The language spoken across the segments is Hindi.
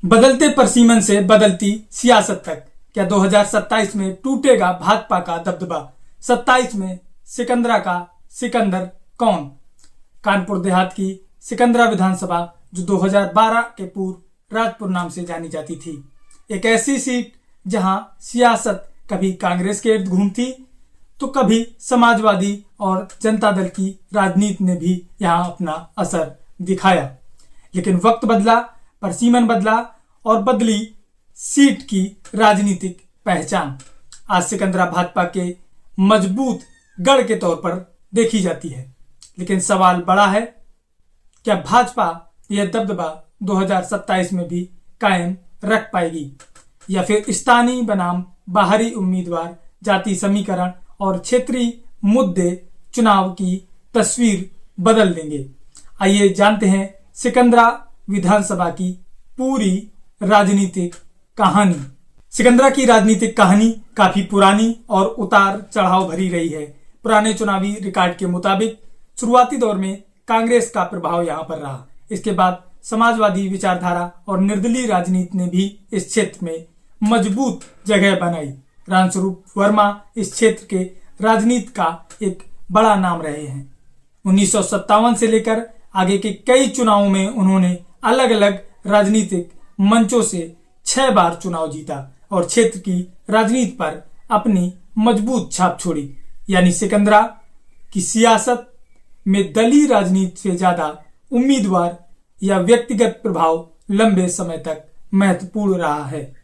बदलते परसीमन से बदलती सियासत तक, क्या 2027 में टूटेगा भाजपा का दबदबा? 27 में सिकंदरा का सिकंदर कौन? कानपुर देहात की सिकंदरा विधानसभा, जो 2012 के पूर्व राजपुर नाम से जानी जाती थी, एक ऐसी सीट जहां सियासत कभी कांग्रेस के इर्द घूमती तो कभी समाजवादी और जनता दल की राजनीति ने भी यहां अपना असर दिखाया। लेकिन वक्त बदला, परसीमन बदला और बदली सीट की राजनीतिक पहचान। आज सिकंदरा भाजपा के मजबूत गढ़ के तौर पर देखी जाती है, लेकिन सवाल बड़ा है, क्या भाजपा यह दबदबा 2027 में भी कायम रख पाएगी या फिर स्थानीय बनाम बाहरी उम्मीदवार, जाति समीकरण और क्षेत्रीय मुद्दे चुनाव की तस्वीर बदल देंगे? आइए जानते हैं सिकंदरा विधानसभा की पूरी राजनीतिक कहानी। सिकंदरा की राजनीतिक कहानी काफी पुरानी और उतार चढ़ाव भरी रही है। पुराने चुनावी रिकॉर्ड के मुताबिक शुरुआती दौर में कांग्रेस का प्रभाव यहां पर रहा। इसके बाद समाजवादी विचारधारा और निर्दलीय राजनीति ने भी इस क्षेत्र में मजबूत जगह बनाई। रामस्वरूप वर्मा इस क्षेत्र के राजनीति का एक बड़ा नाम रहे हैं। 1957 से लेकर आगे के कई चुनावों में उन्होंने अलग अलग राजनीतिक मंचों से 6 बार चुनाव जीता और क्षेत्र की राजनीति पर अपनी मजबूत छाप छोड़ी। यानी सिकंदरा की सियासत में दलीय राजनीति से ज्यादा उम्मीदवार या व्यक्तिगत प्रभाव लंबे समय तक महत्वपूर्ण रहा है।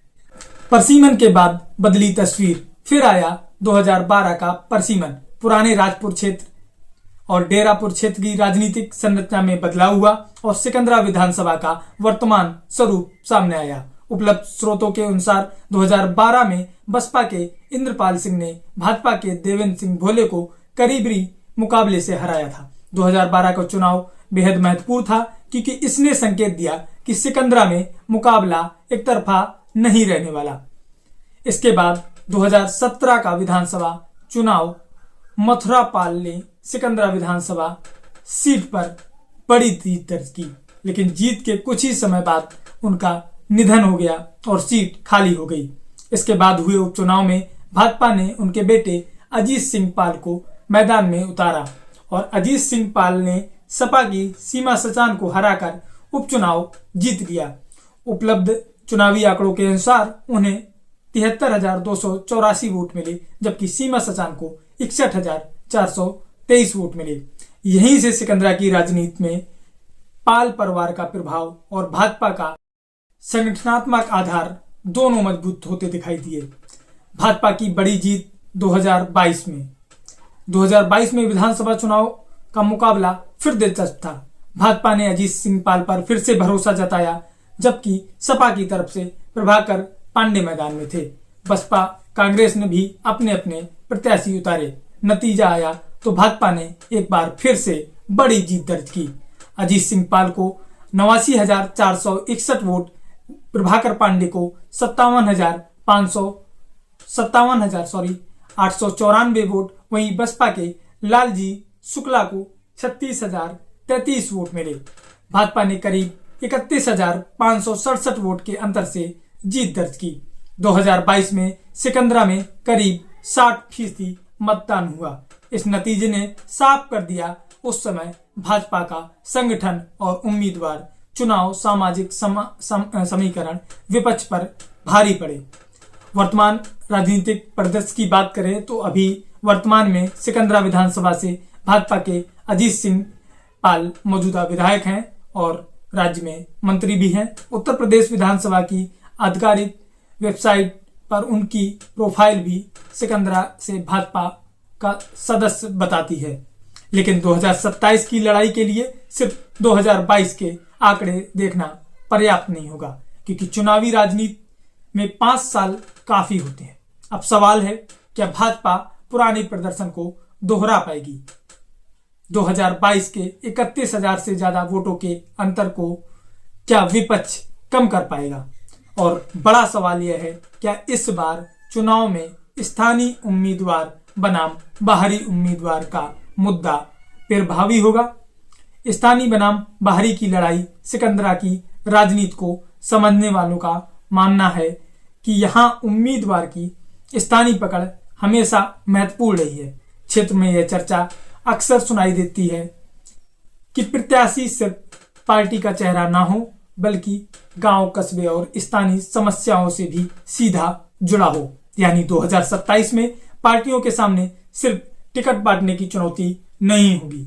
परसीमन के बाद बदली तस्वीर, फिर आया 2012 का परसीमन। पुराने राजपुर क्षेत्र और डेरापुर क्षेत्र की राजनीतिक संरचना में बदलाव हुआ और सिकंदरा विधानसभा का वर्तमान स्वरूप सामने आया। उपलब्ध स्रोतों के अनुसार 2012 में बसपा के इंद्रपाल सिंह ने भाजपा के देवेंद्र सिंह भोले को करीबी मुकाबले से हराया था। 2012 का चुनाव बेहद महत्वपूर्ण था क्योंकि इसने संकेत दिया कि सिकंदरा में मुकाबला एक तरफा नहीं रहने वाला। इसके बाद 2017 का विधानसभा चुनाव मथुरा पाल ने सिकंदरा विधानसभा सीट पर बड़ी जीत दर्ज की, लेकिन जीत के कुछ ही समय बाद उनका निधन हो गया और सीट खाली हो गई। इसके बाद हुए उपचुनाव में भाजपा ने उनके बेटे अजीत सिंह पाल को मैदान में उतारा और अजीत सिंह पाल ने सपा की सीमा सचान को हराकर उपचुनाव जीत लिया। उपलब्ध चुनावी आंकड़ों के अनुसार उन्हें 73,284 वोट मिले, जबकि सीमा सचान को 61,423 वोट मिले। यहीं से सिकंदरा की राजनीति में पाल परिवार का प्रभाव और भाजपा का संगठनात्मक आधार दोनों मजबूत होते दिखाई दिए। भाजपा की बड़ी जीत 2022 में विधानसभा चुनाव का मुकाबला फिर दिलचस्प था। भाजपा ने अजीत सिंह पाल पर फिर से भरोसा जताया, जबकि सपा की तरफ से प्रभाकर पांडे मैदान में थे। बसपा कांग्रेस ने भी अपने अपने प्रत्याशी उतारे। नतीजा आया तो भाजपा ने एक बार फिर से बड़ी जीत दर्ज की। अजीत सिंह पाल को 89,461 वोट, प्रभाकर पांडे को 894 वोट, वहीं बसपा के लालजी शुक्ला को 36,033 वोट मिले। भाजपा ने करीब 31,567 वोट के अंतर से जीत दर्ज की। 2022 में सिकंदरा में करीब 60% मतदान हुआ। इस नतीजे ने साफ कर दिया उस समय भाजपा का संगठन और उम्मीदवार चुनाव सामाजिक समीकरण विपक्ष पर भारी पड़े। वर्तमान राजनीतिक परिदृश्य की बात करें तो अभी वर्तमान में सिकंदरा विधानसभा से भाजपा के अजीत सिंह पाल मौजूदा विधायक हैं और राज्य में मंत्री भी हैं। उत्तर प्रदेश विधानसभा की आधिकारिक वेबसाइट पर उनकी प्रोफाइल भी सिकंदरा से भाजपा का सदस्य बताती है। लेकिन 2027 की लड़ाई के लिए सिर्फ 2022 के आंकड़े देखना पर्याप्त नहीं होगा, क्योंकि चुनावी राजनीति में 5 साल काफी होते हैं। अब सवाल है, क्या भाजपा पुराने प्रदर्शन को दोहरा पाएगी? 2022 के 31,000 से ज्यादा वोटों के अंतर को क्या विपक्ष कम कर पाएगा? और बड़ा सवाल यह है, क्या इस बार चुनाव में स्थानीय उम्मीदवार बनाम बाहरी उम्मीदवार का मुद्दा प्रभावी होगा? स्थानीय बनाम बाहरी की लड़ाई सिकंदरा की राजनीति को समझने वालों का मानना है कि यहाँ उम्मीदवार की स्थानीय पकड़ हमेशा महत्वपूर्ण रही है। क्षेत्र में यह चर्चा अक्सर सुनाई देती है कि प्रत्याशी सिर्फ पार्टी का चेहरा ना हो, बल्कि गांव, कस्बे और स्थानीय समस्याओं से भी सीधा जुड़ा हो। यानी 2027 में पार्टियों के सामने सिर्फ टिकट बांटने की चुनौती नहीं होगी।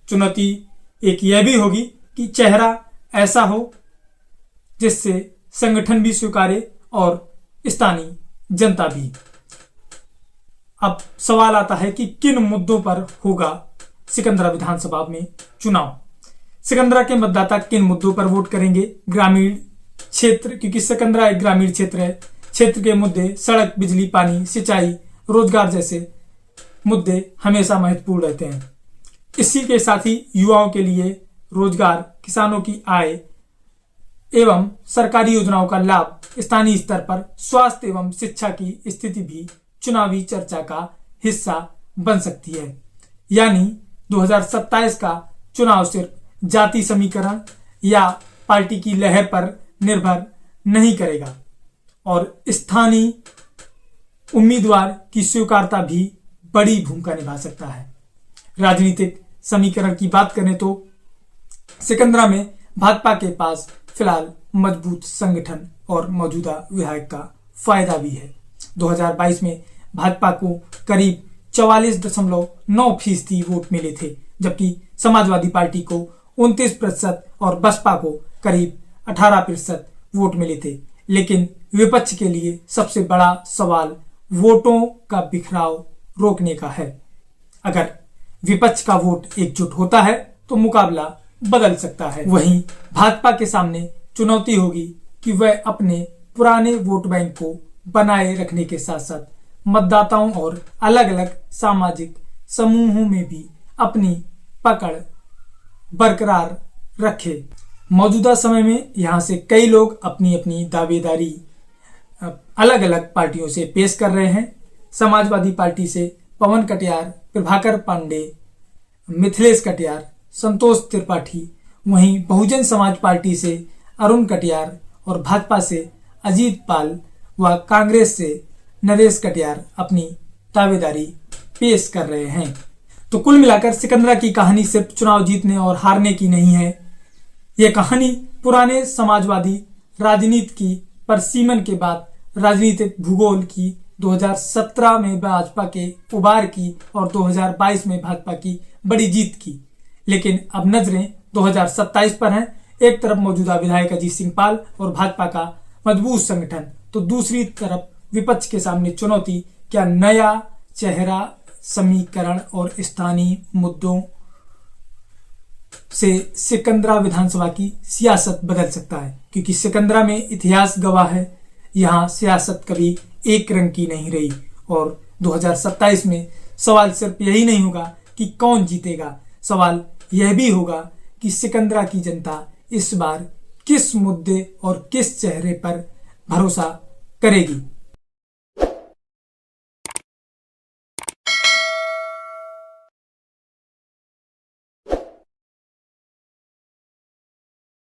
चुनौती एक यह भी होगी कि चेहरा ऐसा हो जिससे संगठन भी स्वीकारे और स्थानीय जनता भी। अब सवाल आता है कि किन मुद्दों पर होगा सिकंदरा विधानसभा में चुनाव। सिकंदरा के मतदाता किन मुद्दों पर वोट करेंगे। ग्रामीण क्षेत्र, क्योंकि सिकंदरा एक ग्रामीण क्षेत्र है, क्षेत्र के मुद्दे सड़क, बिजली, पानी, सिंचाई, रोजगार जैसे मुद्दे हमेशा महत्वपूर्ण रहते हैं। इसी के साथ ही युवाओं के लिए रोजगार, किसानों की आय एवं सरकारी योजनाओं का लाभ, स्थानीय स्तर पर स्वास्थ्य एवं शिक्षा की स्थिति भी चुनावी चर्चा का हिस्सा बन सकती है। यानी 2027 का चुनाव सिर्फ जाति समीकरण या पार्टी की लहर पर निर्भर नहीं करेगा और स्थानीय उम्मीदवार की स्वीकार्यता भी बड़ी भूमिका निभा सकता है। राजनीतिक समीकरण की बात करें तो सिकंदरा में भाजपा के पास फिलहाल मजबूत संगठन और मौजूदा विधायक का फायदा भी है। 2022 में भाजपा को करीब 44.9% वोट मिले थे, जबकि समाजवादी पार्टी को 29% और बसपा को करीब 18% वोट मिले थे। लेकिन विपक्ष के लिए सबसे बड़ा सवाल वोटों का बिखराव रोकने का है। अगर विपक्ष का वोट एकजुट होता है तो मुकाबला बदल सकता है। वहीं भाजपा के सामने चुनौती होगी कि वह अपने पुराने वोट बैंक को बनाए रखने के साथ साथ मतदाताओं और अलग अलग सामाजिक समूहों में भी अपनी पकड़ बरकरार रखे। मौजूदा समय में यहाँ से कई लोग अपनी अपनी दावेदारी अलग अलग पार्टियों से पेश कर रहे हैं। समाजवादी पार्टी से पवन कटियार, प्रभाकर पांडे, मिथिलेश कटियार, संतोष त्रिपाठी, वहीं बहुजन समाज पार्टी से अरुण कटियार और भाजपा से अजीत पाल व कांग्रेस से नरेश कटियार अपनी दावेदारी पेश कर रहे हैं। तो कुल मिलाकर सिकंदरा की कहानी सिर्फ चुनाव जीतने और हारने की नहीं है। यह कहानी पुराने समाजवादी राजनीति की परसीमन के बाद राजनीतिक भूगोल की, 2017 में भाजपा के उबार की और 2022 में भाजपा की बड़ी जीत की। लेकिन अब नजरें 2027 पर हैं। एक तरफ मौजूदा विधायक अजीत सिंह पाल और भाजपा का मजबूत संगठन, तो दूसरी तरफ विपक्ष के सामने चुनौती, क्या नया चेहरा, समीकरण और स्थानीय मुद्दों से सिकंदरा विधानसभा की सियासत बदल सकता है। क्योंकि सिकंदरा में इतिहास गवाह है, यहाँ सियासत कभी एक रंग की नहीं रही और 2027 में सवाल सिर्फ यही नहीं होगा कि कौन जीतेगा, सवाल यह भी होगा कि सिकंदरा की जनता इस बार किस मुद्दे और किस चेहरे पर भरोसा करेगी।